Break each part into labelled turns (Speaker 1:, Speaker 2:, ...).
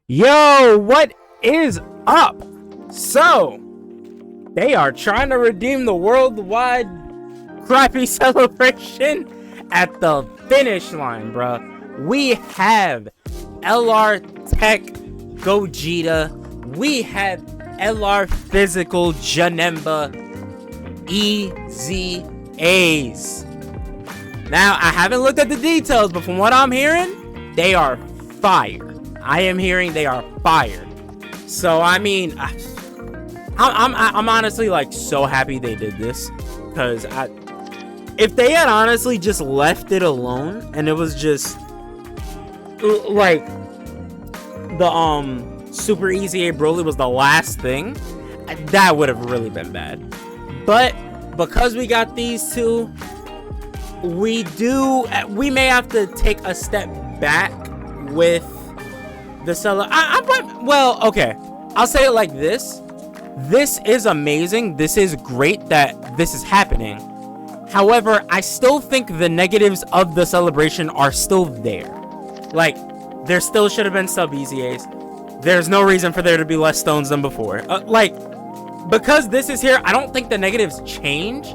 Speaker 1: Yo, what is up? So, they are trying to redeem the worldwide crappy celebration at the finish line, bruh. We have LR Tech Gogeta. We have LR Physical Janemba EZAs. Now, I haven't looked at the details, but from what I'm hearing, they are fire. I am hearing they are fired. So I mean, I'm honestly like so happy they did this, because if they had honestly just left it alone and it was just like the Super EZA Broly was the last thing, that would have really been bad. But because we got these two, we may have to take a step back with the seller. Well, okay, I'll say it like this. This is amazing. This is great that this is happening. However, I still think the negatives of the celebration are still there. Like, there still should have been sub EZAs. There's no reason for there to be less stones than before. Because this is here, I don't think the negatives change.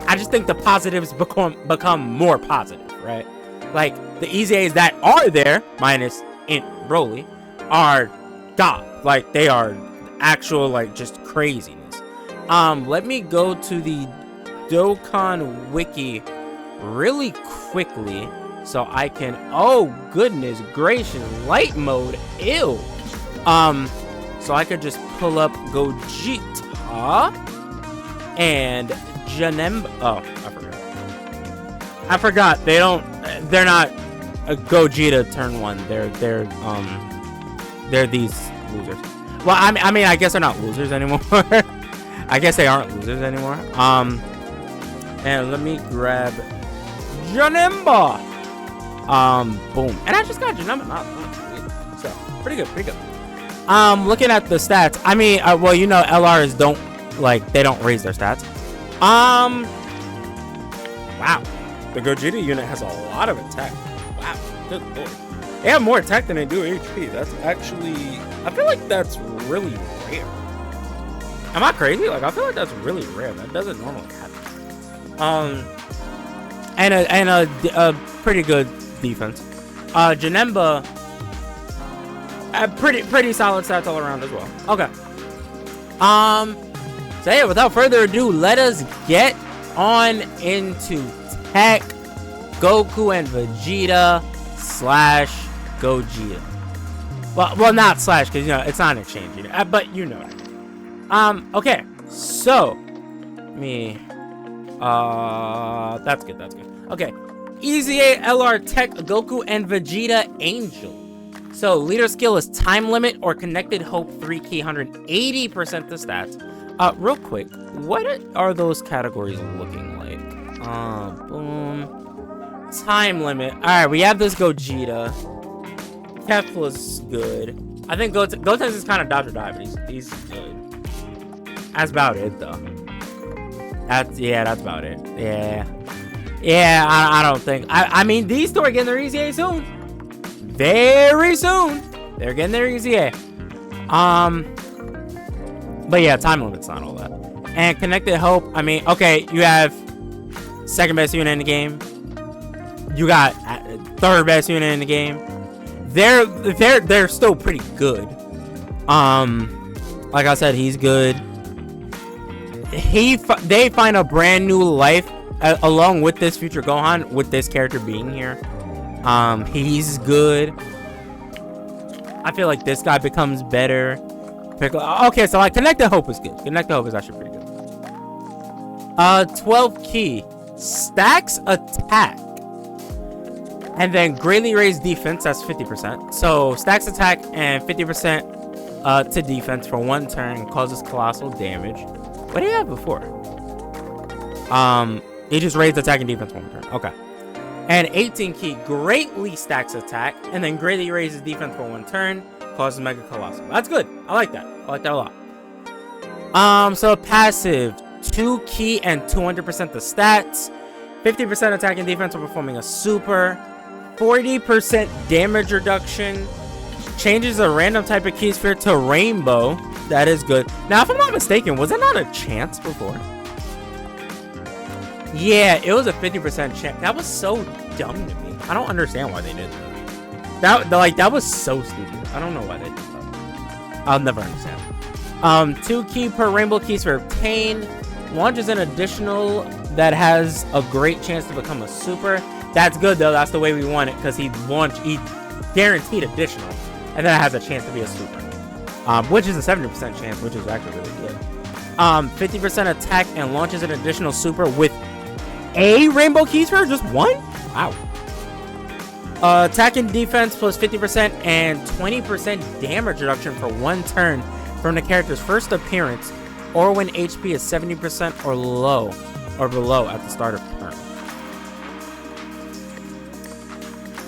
Speaker 1: I just think the positives become more positive, right? Like, the EZAs that are there, minus Int Broly, are god. Like, they are actual, like, just craziness. Let me go to the Dokkan Wiki really quickly so I can, oh goodness gracious, light mode, ew. So I could just pull up Gogeta and Janemba. Oh, I forgot. They're not a Gogeta turn one. They're these losers. Well, I mean, I guess they're not losers anymore. I guess they aren't losers anymore. And let me grab Janemba. Boom. And I just got Janemba. So pretty good. Looking at the stats. I mean, well, you know, LRs they don't raise their stats. Wow. The Gogeta unit has a lot of attack. Wow. Good lord. They have more attack than they do HP. That's actually, I feel like that's really rare. Am I crazy? Like, I feel like that's really rare. That doesn't normally happen. And a pretty good defense. Janemba, pretty solid stats all around as well. Okay. So yeah, without further ado, let us get on into Tech Goku and Vegeta / Gogeta. Well, not slash, because, you know, it's not an exchange, but you know what I mean. Okay, so that's good. Okay, EZA LR Tech Goku and Vegeta Angel. So leader skill is time limit or connected hope 3 key 180% the stats. Real quick, what are those categories looking like? Boom. Time limit. Alright, we have this Gogeta. Kefla's good. I think Gotenks is kind of dodge or die, but he's good. That's about it, though. That's about it. Yeah, I don't think. I mean, these two are getting their EZA soon. Very soon. They're getting their EZA. But yeah, time limit's not all that. And connected hope, I mean, okay, you have second best unit in the game. You got third best unit in the game. They're still pretty good. Like I said, he's good. They find a brand new life along with this future Gohan, with this character being here. He's good. I feel like this guy becomes better. Okay, so like connected hope is good. Connected hope is actually pretty good. 12 key stacks attack. And then greatly raised defense, that's 50%. So stacks attack and 50% to defense for one turn, causes colossal damage. What did he have before? He just raised attack and defense one turn. Okay. And 18 key greatly stacks attack and then greatly raises defense for one turn, causes mega colossal. That's good. I like that. I like that a lot. So passive, 2 key and 200% the stats, 50% attack and defense for performing a super, 40% damage reduction, Changes a random type of key sphere to rainbow. That is good. Now, if I'm not mistaken, was it not a chance before? Yeah, it was a 50% chance. That was so dumb to me. I don't understand why they did that. That was so stupid. I don't know why they did that. I'll never understand. 2 key per rainbow key sphere obtained. Launches an additional that has a great chance to become a super. That's good though. That's the way we want it because he guaranteed additional, and then it has a chance to be a super, which is a 70% chance, which is actually really good. 50% attack and launches an additional super with a rainbow key sphere, just one. Wow. Attack and defense plus 50% and 20% damage reduction for 1 turn from the character's first appearance, or when HP is 70% or below at the start of turn.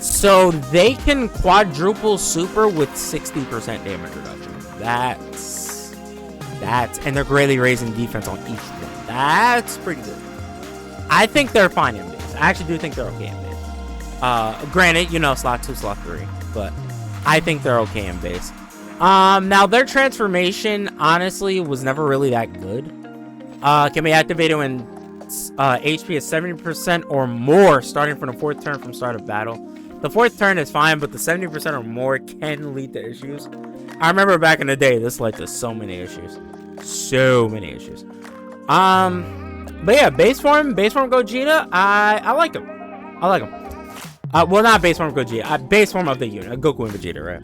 Speaker 1: So they can quadruple super with 60% damage reduction. That's and they're greatly raising defense on each one. That's pretty good. I think they're fine in base. I actually do think they're okay in base. Granted, you know, slot 2, slot 3, but I think they're okay in base. Now their transformation honestly was never really that good. Can be activated when HP is 70% or more starting from the 4th turn from start of battle. The 4th turn is fine, but the 70% or more can lead to issues. I remember back in the day, this led to so many issues. So many issues. But yeah, base form Gogeta, I like him. I like him. Well, not base form Gogeta. Base form of the unit. Goku and Vegeta, right?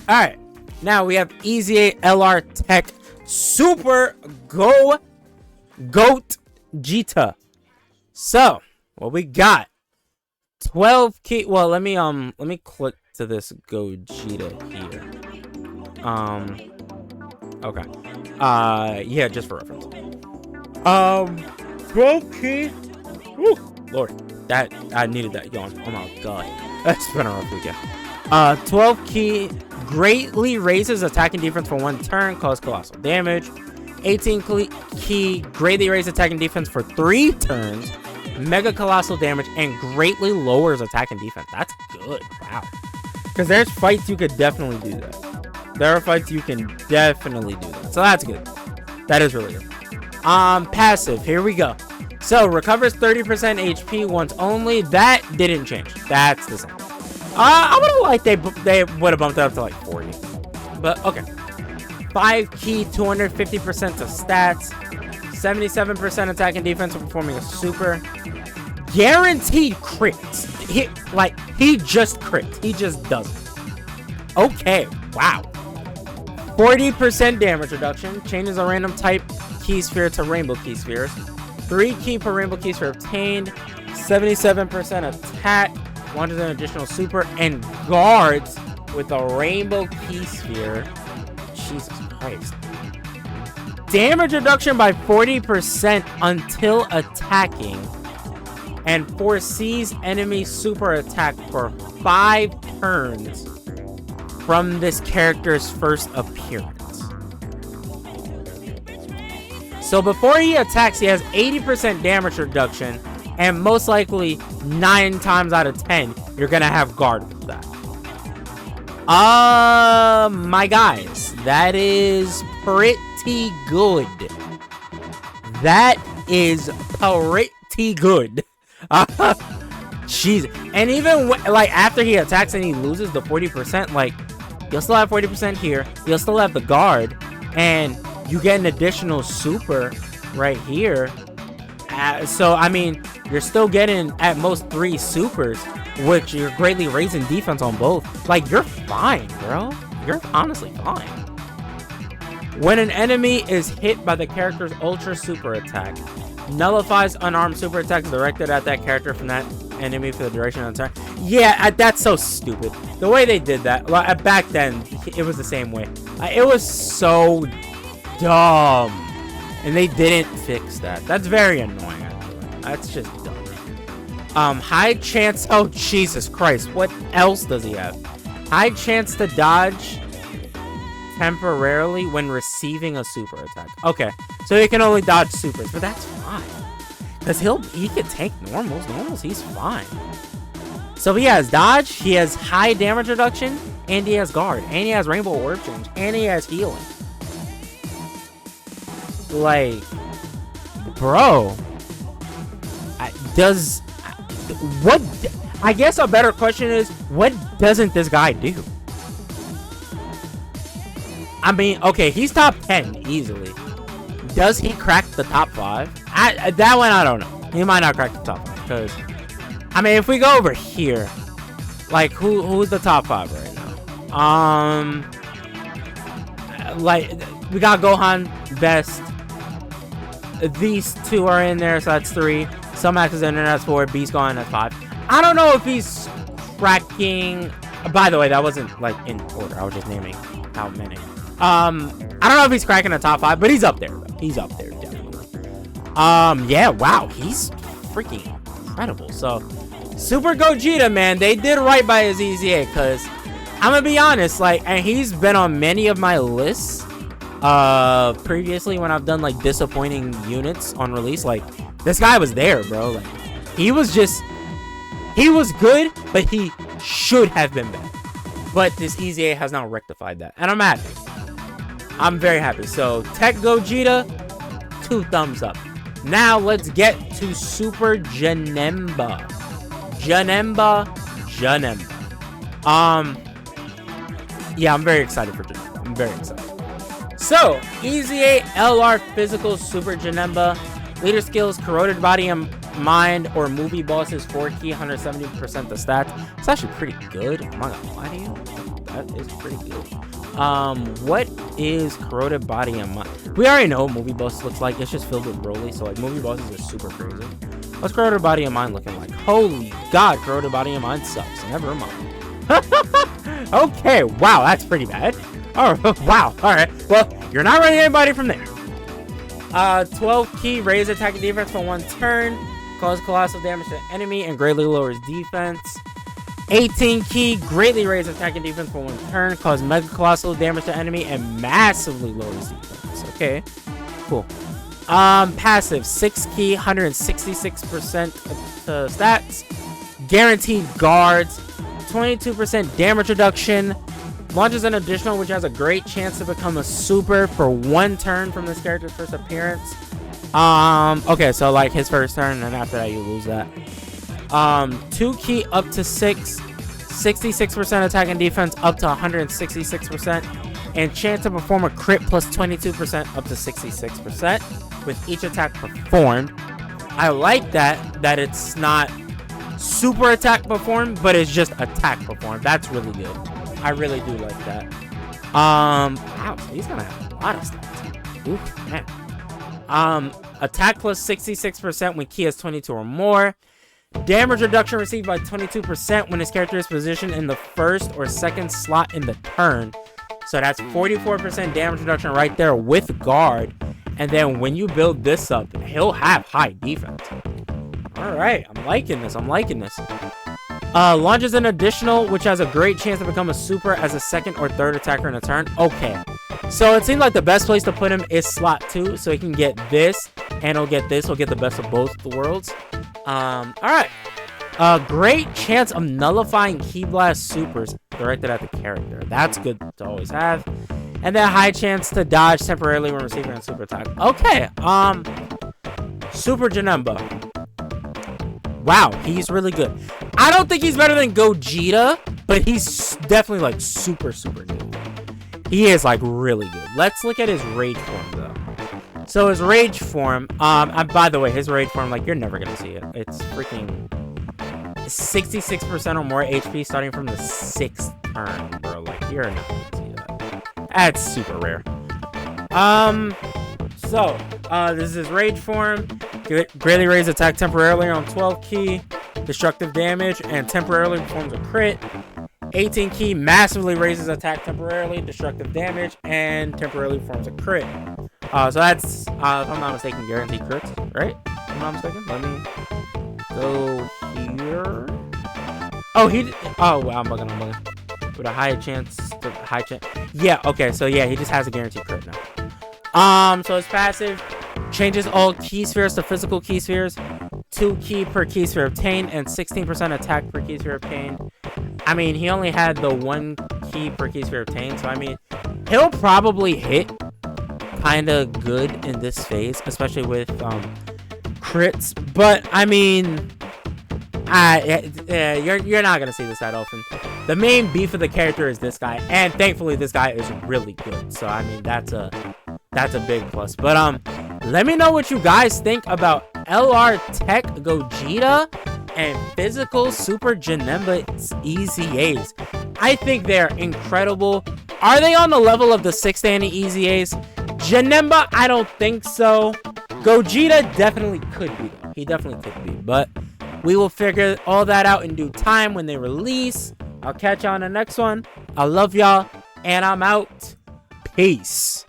Speaker 1: Alright. Now we have EZA LR Tech Super Gogeta. So, what we got? 12 key. Well, let me click to this Gogeta here. Okay. Yeah, just for reference. 12 key. Woo, Lord, that I needed that yawn. Oh my god, that's been a rough weekend. 12 key greatly raises attack and defense for 1 turn, cause colossal damage. 18 key greatly raises attack and defense for 3 turns, mega colossal damage, and greatly lowers attack and defense. That's good. Wow. Because there's fights you could definitely do that. There are fights you can definitely do that. So that's good. That is really good. Passive. Here we go. So recovers 30% HP once only. That didn't change. That's the same. I would have liked they would have bumped it up to like 40. But okay. 5 key, 250% to stats. 77% attack and defense when performing a super. Guaranteed crits. He just crits. He just does it. Okay. Wow. 40% damage reduction. Changes a random type key sphere to rainbow key spheres. 3 key per rainbow key sphere obtained. 77% attack. Launches an additional super. And guards with a rainbow key sphere. Jesus Christ. Damage reduction by 40% until attacking. And foresees enemy super attack for 5 turns from this character's first appearance. So before he attacks, he has 80% damage reduction, and most likely 9 times out of 10, you're gonna have guard with that. My guys, that is pretty good. That is pretty good. Jeez. And even after he attacks and he loses the 40%, you'll still have 40% here. You'll still have the guard, and you get an additional super right here. So I mean, you're still getting at most 3 supers, which you're greatly raising defense on both. You're fine, bro. You're honestly fine. When an enemy is hit by the character's ultra super attack, nullifies unarmed super attacks directed at that character from that enemy for the duration of the turn. Yeah, that's so stupid. The way they did that, back then, it was the same way. It was so dumb. And they didn't fix that. That's very annoying, actually. That's just dumb. High chance... Oh, Jesus Christ. What else does he have? High chance to dodge temporarily when receiving a super attack. Okay, so he can only dodge supers, but that's fine. Because he can tank normals. Normals, he's fine. So he has dodge, he has high damage reduction, and he has guard, and he has rainbow orb change, and he has healing. Like, bro, what? I guess a better question is, what doesn't this guy do? I mean, okay, he's top 10 easily. Does he crack the top 5? That one, I don't know. He might not crack the top 5 because, I mean, if we go over here, like, who's the top 5 right now? Like, we got Gohan, Best. These 2 are in there, so that's 3. Some Max is in there, that's 4. Beast Gohan, that's 5. I don't know if he's cracking. By the way, that wasn't like in order. I was just naming how many. I don't know if he's cracking the top 5, but he's up there though. He's up there definitely. Yeah, wow, he's freaking incredible. So, Super Gogeta, man, they did right by his EZA, because I'm gonna be honest, like, and he's been on many of my lists previously when I've done like disappointing units on release. Like, this guy was there, bro. Like, he was good, but he should have been better. But this EZA has now rectified that, and I'm happy. I'm very happy. So, TEQ Gogeta, 2 thumbs up. Now, let's get to Super Janemba. Janemba. Yeah, I'm very excited for Janemba. I'm very excited. So, EZA LR Physical Super Janemba. Leader skills, corroded body and mind, or movie bosses, 4 key, 170% the stats. It's actually pretty good. I'm not gonna lie to you. That is pretty good. What is corroded body and mind? We already know what movie bosses looks like. It's just filled with Broly, so like movie bosses are super crazy. What's corroded body and mind looking like? Holy god, corroded body and mind sucks. Never mind. Okay, wow, that's pretty bad. Oh, wow, alright. Well, you're not running anybody from there. 12 key, raise attack and defense for 1 turn. Cause colossal damage to the enemy and greatly lowers defense. 18 key, greatly raise attack and defense for 1 turn. Cause mega colossal damage to enemy and massively lowers defense. Okay, cool. Passive, 6 key, 166% to stats. Guaranteed guards, 22% damage reduction. Launches an additional, which has a great chance to become a super for 1 turn from this character's first appearance. Okay, so like his first turn, and after that you lose that. 2 key up to 6, 66% attack and defense up to 166%, and chance to perform a crit plus 22% up to 66% with each attack performed. I like that it's not super attack performed, but it's just attack performed. That's really good. I really do like that. Wow, so he's gonna have a lot of stats. Oof, man. Attack plus 66% when key has 22 or more. Damage reduction received by 22% when his character is positioned in the first or second slot in the turn. So that's 44% damage reduction right there with guard. And then when you build this up, he'll have high defense. Alright, I'm liking this. Launches an additional, which has a great chance to become a super as a 2nd or 3rd attacker in a turn. Okay, so it seems like the best place to put him is slot 2, so he can get this, and he'll get this. He'll get the best of both the worlds. Alright. Great chance of nullifying Ki Blast supers directed at the character. That's good to always have. And then high chance to dodge temporarily when receiving a super attack. Okay, Super Janemba. Wow, he's really good. I don't think he's better than Gogeta, but he's definitely like super good. He is like really good. Let's look at his rage form though. So his rage form, by the way, his rage form, like, you're never gonna see it. It's freaking 66% or more HP starting from the 6th turn, bro. Like, you're not gonna see that. That's super rare. This is his rage form. Greatly raise attack temporarily on 12 key, destructive damage, and temporarily performs a crit. 18 key, massively raises attack temporarily, destructive damage, and temporarily performs a crit. So that's, if I'm not mistaken, guaranteed crits, right? If I'm not mistaken. Let me go here. Oh, wow, I'm bugging. With a high chance. Yeah, okay, so yeah, he just has a guaranteed crit now. So his passive changes all key spheres to physical key spheres. 2 ki per ki sphere obtained and 16% attack per ki sphere obtained. I mean, he only had the 1 ki per ki sphere obtained, so I mean, he'll probably hit kind of good in this phase, especially with crits. But I mean, you're not gonna see this that often. The main beef of the character is this guy, and thankfully this guy is really good. So I mean, that's a big plus. But let me know what you guys think about LR Tech Gogeta and Physical Super Janemba EZAs. I think they're incredible. Are they on the level of the 6th Annie EZAs? Janemba, I don't think so. Gogeta definitely could be, though. He definitely could be. But we will figure all that out in due time when they release. I'll catch you on the next one. I love y'all, and I'm out. Peace.